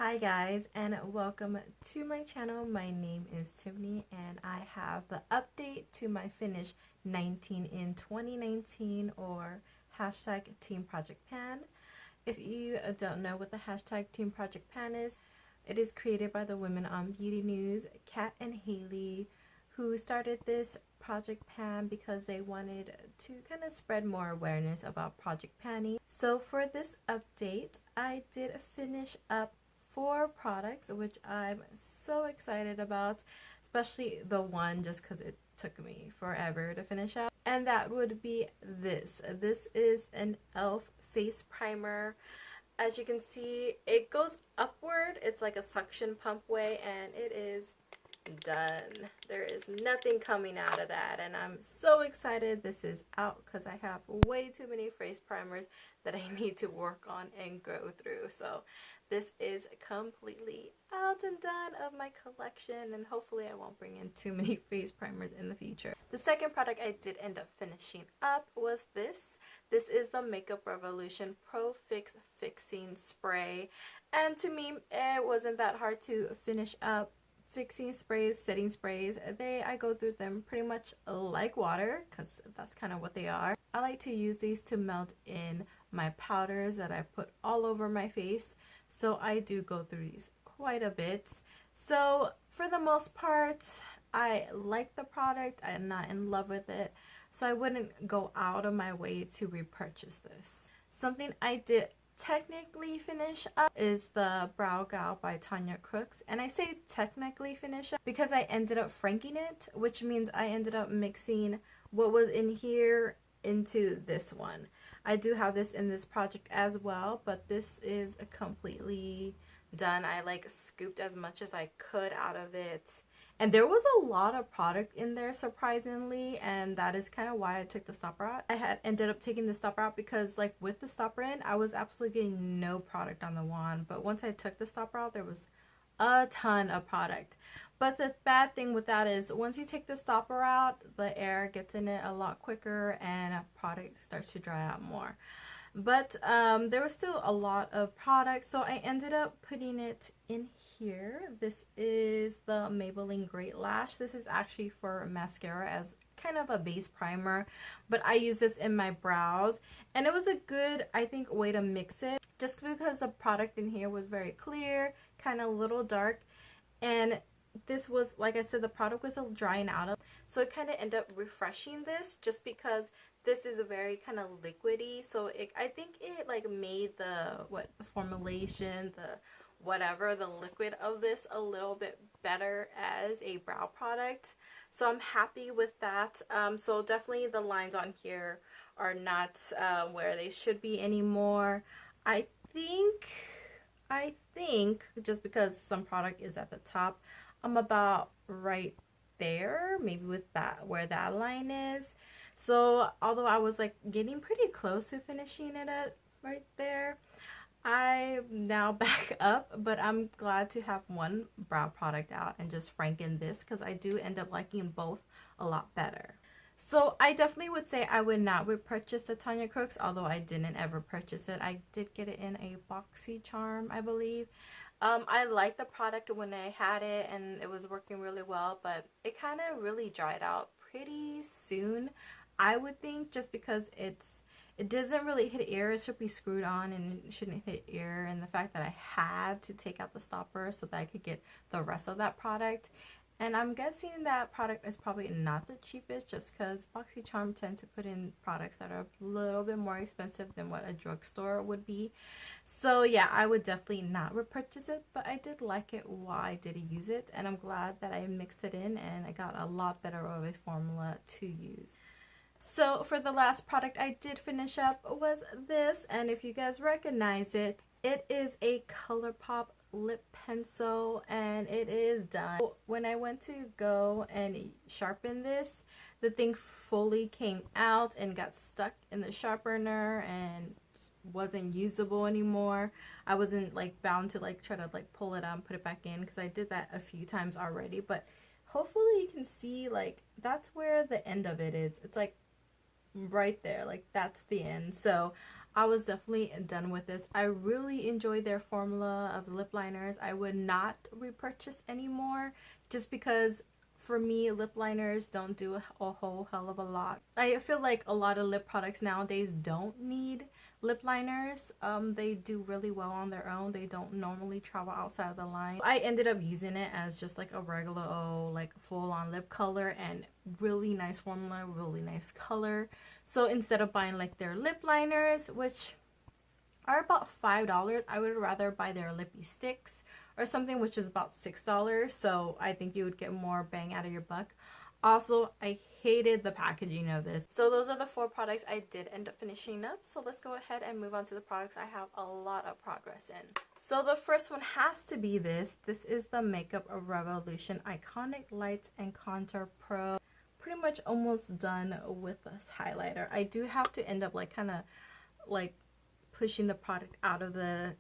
Hi guys, and welcome to my channel. My name is Tiffany and I have the update to my finish 19 in 2019 or hashtag teamprojectpan. If you don't know what the hashtag teamprojectpan is, it is created by the women on Beauty News, Kat and Haley, who started this project pan because they wanted to kind of spread more awareness about project panning. So for this update, I did finish up 4 products, which I'm so excited about, especially the one just because it took me forever to finish up, and that would be this. This is an e.l.f. face primer. As you can see, it goes upward. It's like a suction pump way, and it is done. There is nothing coming out of that, and I'm so excited this is out because I have way too many face primers that I need to work on and go through. So this is completely out and done of my collection, and hopefully I won't bring in too many face primers in the future. The second product I did end up finishing up was this. This is the Makeup Revolution Pro Fix Fixing Spray, and to me it wasn't that hard to finish up. Fixing sprays, setting sprays, I go through them pretty much like water because that's kind of what they are. I like to use these to melt in my powders that I put all over my face, so I do go through these quite a bit. So for the most part, I like the product. I am not in love with it, so I wouldn't go out of my way to repurchase this. Something I did technically finish up is the Brow Gal by Tanya Crooks, and I say technically finish up because I ended up franking it, which means I ended up mixing what was in here into this one. I do have this in this project as well, but this is completely done. I like scooped as much as I could out of it, and there was a lot of product in there, surprisingly, and that is kind of why I took the stopper out. I had ended up taking the stopper out because, like, with the stopper in, I was absolutely getting no product on the wand, but once I took the stopper out, there was a ton of product. But the bad thing with that is once you take the stopper out, the air gets in it a lot quicker and product starts to dry out more. But there was still a lot of product, so I ended up putting it in here. This is the Maybelline Great Lash. This is actually for mascara as kind of a base primer, but I use this in my brows, and it was a good, I think, way to mix it just because the product in here was very clear, kind of a little dark, and this was, like I said, the product was drying out, so it kind of ended up refreshing this just because this is a very kind of liquidy, so I think it like made the formulation, the liquid of this a little bit better as a brow product. So I'm happy with that. So definitely the lines on here are not where they should be anymore. I think just because some product is at the top, I'm about right there, maybe with that, where that line is. So although I was like getting pretty close to finishing it at right there, I'm now back up, but I'm glad to have one brow product out and just franken this because I do end up liking both a lot better. So I definitely would say I would not repurchase the Tanya Crooks, although I didn't ever purchase it. I did get it in a boxy charm, I believe. I liked the product when I had it and it was working really well, but it kind of really dried out pretty soon, I would think, just because it doesn't really hit ear. It should be screwed on and it shouldn't hit ear, and the fact that I had to take out the stopper so that I could get the rest of that product. And I'm guessing that product is probably not the cheapest just because BoxyCharm tends to put in products that are a little bit more expensive than what a drugstore would be. So yeah, I would definitely not repurchase it, but I did like it while I did use it, and I'm glad that I mixed it in and I got a lot better of a formula to use. So for the last product I did finish up was this, and if you guys recognize it, it is a ColourPop lip pencil, and it is done. When I went to go and sharpen this, the thing fully came out and got stuck in the sharpener and just wasn't usable anymore. I wasn't like bound to like try to like pull it out and put it back in because I did that a few times already, but hopefully you can see like that's where the end of it is. It's like right there, like that's the end. So I was definitely done with this. I really enjoyed their formula of lip liners. I would not repurchase anymore just because for me, lip liners don't do a whole hell of a lot. I feel like a lot of lip products nowadays don't need lip liners. They do really well on their own. They don't normally travel outside of the line. I ended up using it as just like a regular like full-on lip color, and really nice formula, really nice color. So instead of buying like their lip liners, which are about $5, I would rather buy their lippy sticks or something, which is about $6. So I think you would get more bang out of your buck. Also, I hated the packaging of this. So those are the 4 products I did end up finishing up. So let's go ahead and move on to the products I have a lot of progress in. So the first one has to be this. This is the Makeup Revolution Iconic Lights and Contour Pro. Pretty much almost done with this highlighter. I do have to end up like kind of like pushing the product out of the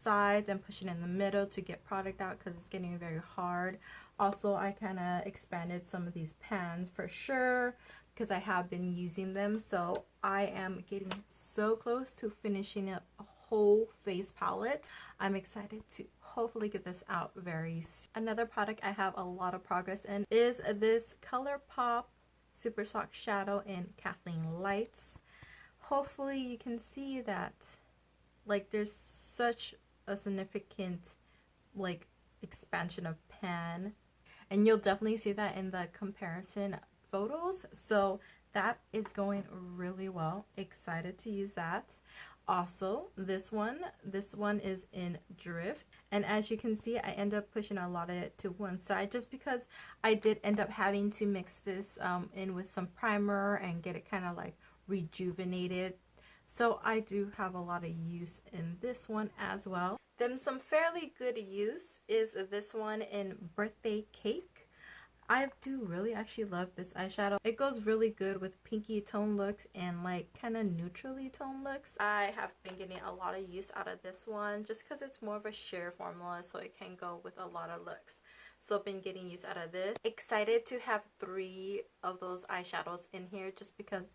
sides and pushing in the middle to get product out because it's getting very hard. Also, I kind of expanded some of these pans for sure because I have been using them. So I am getting so close to finishing up a whole face palette. I'm excited to hopefully get this out very soon. Another product I have a lot of progress in is this ColourPop Super Soft Shadow in Kathleen Lights. Hopefully you can see that like there's such a significant like expansion of pan, and you'll definitely see that in the comparison photos. So that is going really well. Excited to use that. Also, this one is in Drift, and as you can see, I end up pushing a lot of it to one side just because I did end up having to mix this in with some primer and get it kind of like rejuvenated. So I do have a lot of use in this one as well. Then some fairly good use is this one in Birthday Cake. I do really actually love this eyeshadow. It goes really good with pinky tone looks and like kind of neutrally toned looks. I have been getting a lot of use out of this one just because it's more of a sheer formula, so it can go with a lot of looks. So I've been getting use out of this. Excited to have 3 of those eyeshadows in here just because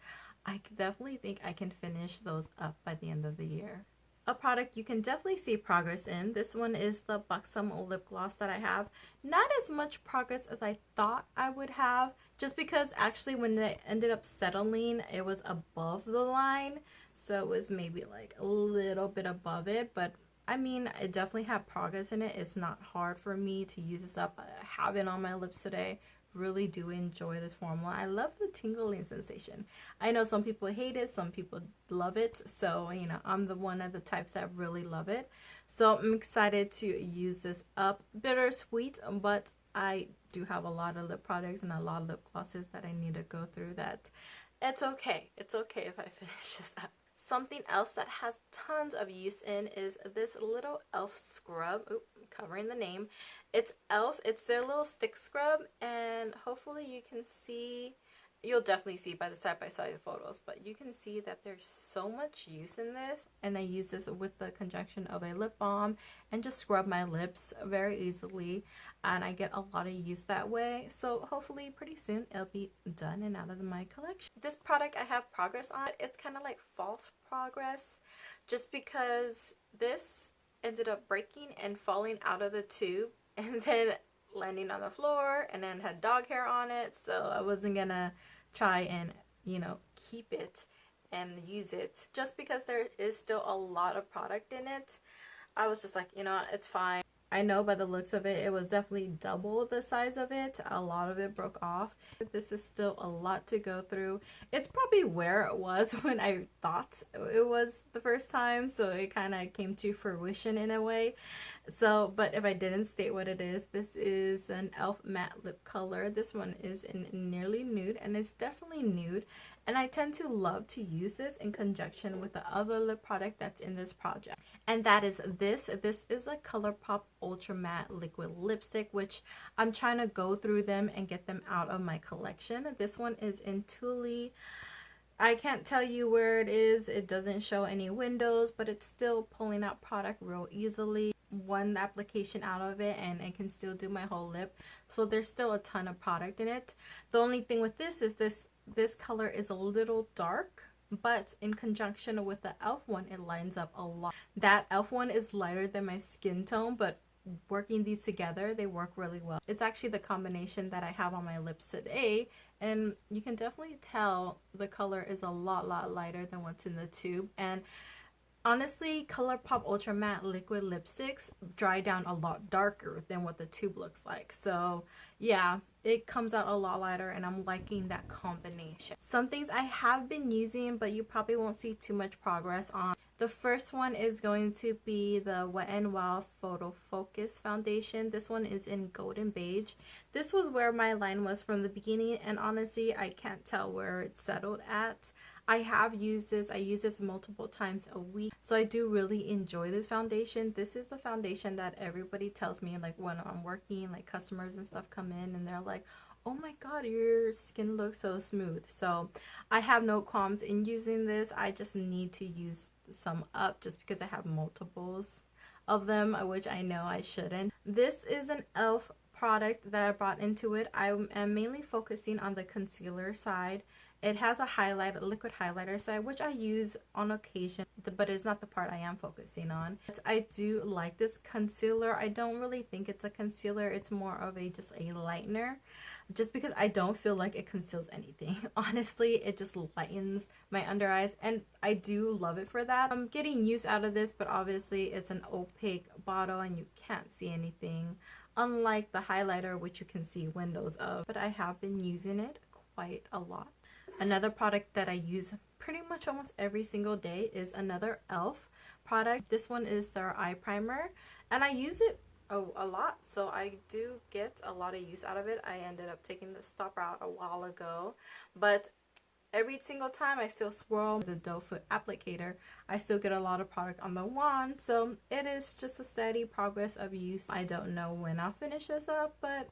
I definitely think I can finish those up by the end of the year. A product you can definitely see progress in. This one is the Buxom lip gloss that I have. Not as much progress as I thought I would have, just because actually when it ended up settling, it was above the line. So it was maybe like a little bit above it, but I mean, I definitely have progress in it. It's not hard for me to use this up. I have it on my lips today. Really do enjoy this formula. I love the tingling sensation. I know some people hate it, some people love it, so you know, I'm the one of the types that really love it. So I'm excited to use this up. Bittersweet, but I do have a lot of lip products and a lot of lip glosses that I need to go through. That it's okay if I finish this up. Something else that has tons of use in is this little e.l.f. scrub. Oop, covering the name. It's e.l.f. It's their little stick scrub, and hopefully you can see, you'll definitely see by the side-by-side photos, but you can see that there's so much use in this. And I use this with the conjunction of a lip balm and just scrub my lips very easily, and I get a lot of use that way. So hopefully pretty soon it'll be done and out of my collection. This product I have progress on. It's kind of like false progress just because this ended up breaking and falling out of the tube and then landing on the floor, and then had dog hair on it. So I wasn't gonna try and, you know, keep it and use it just because there is still a lot of product in it. I was just like, you know, it's fine. I know by the looks of it, it was definitely double the size of it. A lot of it broke off. This is still a lot to go through. It's probably where it was when I thought it was the first time, so it kind of came to fruition in a way. So, but if I didn't state what it is, this is an e.l.f. matte lip color. This one is in nearly nude, and it's definitely nude. And I tend to love to use this in conjunction with the other lip product that's in this project. And that is this. This is a ColourPop Ultra Matte Liquid Lipstick, which I'm trying to go through them and get them out of my collection. This one is in Tule. I can't tell you where it is. It doesn't show any windows, but it's still pulling out product real easily. One application out of it and I can still do my whole lip. So there's still a ton of product in it. The only thing with this is this color is a little dark, but in conjunction with the e.l.f. one, it lines up a lot. That e.l.f. one is lighter than my skin tone, but working these together, they work really well. It's actually the combination that I have on my lips today, and you can definitely tell the color is a lot lighter than what's in the tube. And honestly, ColourPop Ultra Matte liquid lipsticks dry down a lot darker than what the tube looks like. So yeah, it comes out a lot lighter, and I'm liking that combination. Some things I have been using, but you probably won't see too much progress on. The first one is going to be the Wet n Wild Photo Focus foundation. This one is in Golden Beige. This was where my line was from the beginning, and honestly, I can't tell where it's settled at. I have used this. I use this multiple times a week, so I do really enjoy this foundation. This is the foundation that everybody tells me, like when I'm working, like customers and stuff come in and they're like, oh my god, your skin looks so smooth. So I have no qualms in using this. I just need to use some up just because I have multiples of them, which I know I shouldn't. This is an e.l.f. product that I brought into it. I am mainly focusing on the concealer side. It has a liquid highlighter side, which I use on occasion, but it's not the part I am focusing on. But I do like this concealer. I don't really think it's a concealer. It's more of just a lightener, just because I don't feel like it conceals anything. Honestly, it just lightens my under eyes, and I do love it for that. I'm getting use out of this, but obviously it's an opaque bottle and you can't see anything, unlike the highlighter, which you can see windows of. But I have been using it quite a lot. Another product that I use pretty much almost every single day is another e.l.f. product. This one is their eye primer, and I use it a lot, so I do get a lot of use out of it. I ended up taking the stopper out a while ago, but every single time I still swirl the doe foot applicator, I still get a lot of product on the wand, so it is just a steady progress of use. I don't know when I'll finish this up, but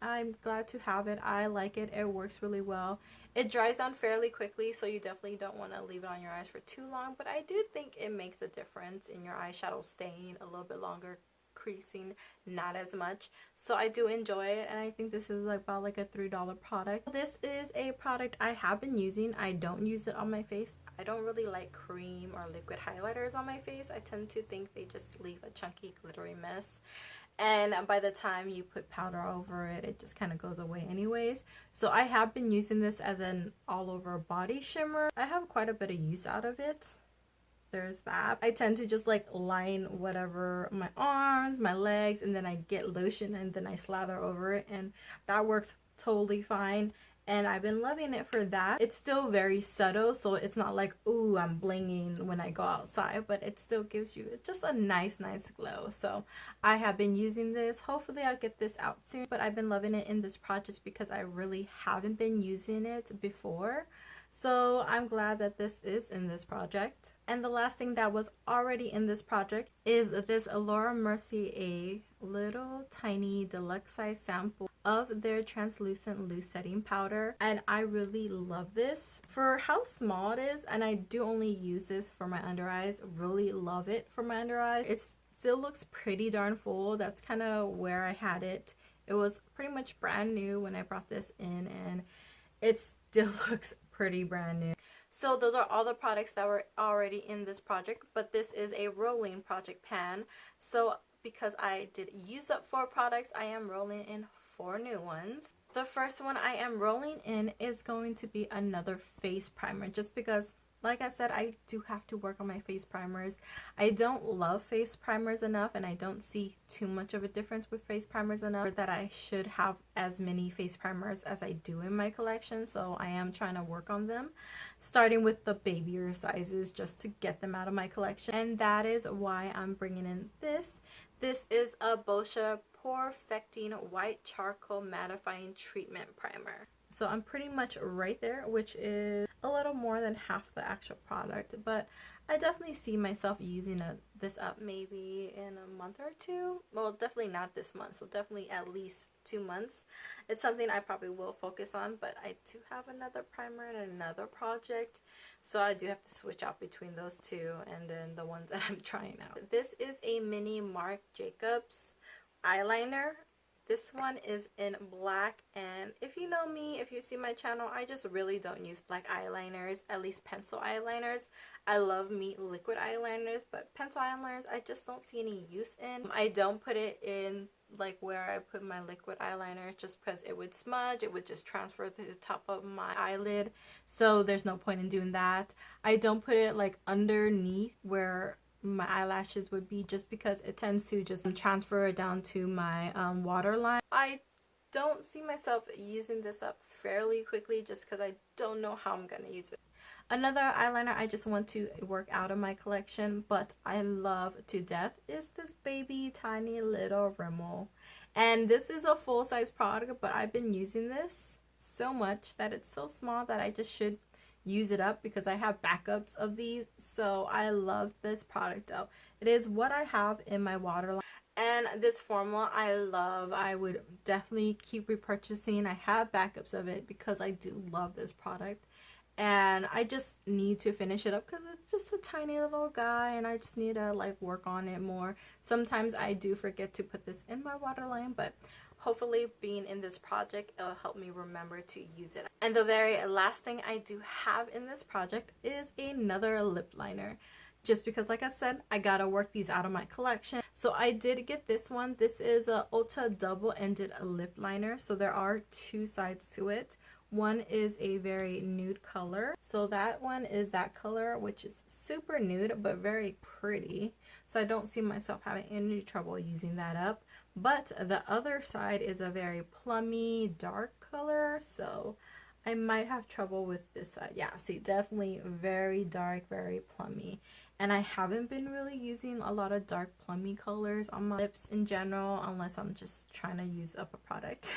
I'm glad to have it. I like it. It works really well. It dries down fairly quickly, so you definitely don't want to leave it on your eyes for too long, but I do think it makes a difference in your eyeshadow staying a little bit longer, creasing not as much. So I do enjoy it, and I think this is about like a $3 product. This is a product I have been using. I don't use it on my face. I don't really like cream or liquid highlighters on my face. I tend to think they just leave a chunky glittery mess, and by the time you put powder over it, it just kind of goes away anyways. So I have been using this as an all over body shimmer. I have quite a bit of use out of it. There's that. I tend to just like line whatever, my arms, my legs, and then I get lotion and then I slather over it, and that works totally fine. And I've been loving it for that. It's still very subtle, so it's not like, ooh, I'm blinging when I go outside, but it still gives you just a nice glow. So I have been using this. Hopefully I'll get this out soon, but I've been loving it in this project because I really haven't been using it before. So I'm glad that this is in this project. And the last thing that was already in this project is this Laura Mercier little tiny deluxe size sample of their translucent loose setting powder, and I really love this for how small it is, and I do only use this for my under eyes. Really love it for my under eyes. It still looks pretty darn full. That's kind of where I had it. It was pretty much brand new when I brought this in, and it still looks pretty brand new. So those are all the products that were already in this project, but this is a rolling project pan. So because I did use up 4 products, I am rolling in 4 new ones. The first one I am rolling in is going to be another face primer, just because, like I said, I do have to work on my face primers. I don't love face primers enough, and I don't see too much of a difference with face primers enough that I should have as many face primers as I do in my collection. So I am trying to work on them, starting with the babier sizes just to get them out of my collection. And that is why I'm bringing in this. This is a Boscia Perfecting White Charcoal Mattifying Treatment Primer. So I'm pretty much right there, which is a little more than half the actual product, but I definitely see myself using this up maybe in a month or 2. Well, definitely not this month, so definitely at least 2 months. It's something I probably will focus on, but I do have another primer and another project, so I do have to switch out between those 2 and then the ones that I'm trying out. This is a mini Marc Jacobs eyeliner. This one is in black, and if you know me, if you see my channel, I just really don't use black eyeliners, at least pencil eyeliners. I love me liquid eyeliners, but pencil eyeliners I just don't see any use in. I don't put it in like where I put my liquid eyeliner just because it would smudge, it would just transfer to the top of my eyelid, so there's no point in doing that. I don't put it like underneath where my eyelashes would be, just because it tends to just transfer down to my waterline. I don't see myself using this up fairly quickly just because I don't know how I'm gonna use it. Another eyeliner I just want to work out of my collection, but I love to death, is this baby tiny little Rimmel. And this is a full-size product, but I've been using this so much that it's so small that I just should use it up because I have backups of these. So I love this product though. It is what I have in my waterline, and this formula I love. I would definitely keep repurchasing. I have backups of it because I do love this product, and I just need to finish it up because it's just a tiny little guy and I just need to like work on it more. Sometimes I do forget to put this in my waterline, but hopefully being in this project, it'll help me remember to use it. And the very last thing I do have in this project is another lip liner, just because like I said, I gotta work these out of my collection. So I did get this one. This is a Ulta double-ended lip liner, so there are two sides to it. One is a very nude color, so that one is that color, which is super nude but very pretty, so I don't see myself having any trouble using that up. But the other side is a very plummy dark color, so I might have trouble with this side. Yeah, see, definitely very dark, very plummy, and I haven't been really using a lot of dark plummy colors on my lips in general unless I'm just trying to use up a product.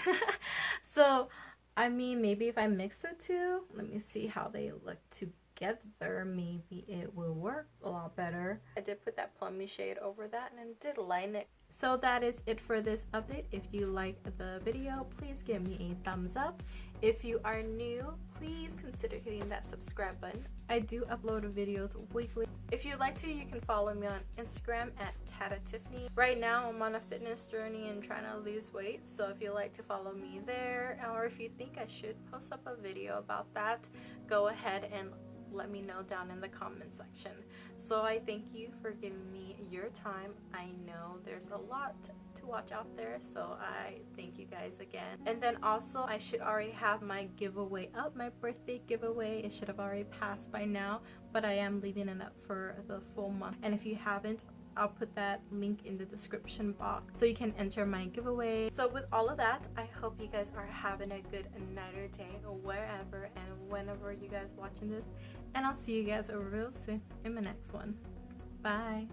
So I mean, maybe if I mix the two, let me see how they look together, maybe it will work a lot better. I did put that plummy shade over that and did line it. So that is it for this update. If you liked the video, please give me a thumbs up. If you are new, please consider hitting that subscribe button. I do upload videos weekly. If you'd like to, you can follow me on Instagram at TataTiffany. Right now, I'm on a fitness journey and trying to lose weight, so if you'd like to follow me there, or if you think I should post up a video about that, go ahead and let me know down in the comment section. So I thank you for giving me your time. I know there's a lot to watch out there, so I thank you guys again. And then also, I should already have my giveaway up, my birthday giveaway. It should have already passed by now, but I am leaving it up for the full month. And if you haven't, I'll put that link in the description box so you can enter my giveaway. So with all of that, I hope you guys are having a good night or day wherever and whenever you guys watching this, and I'll see you guys real soon in my next one. Bye.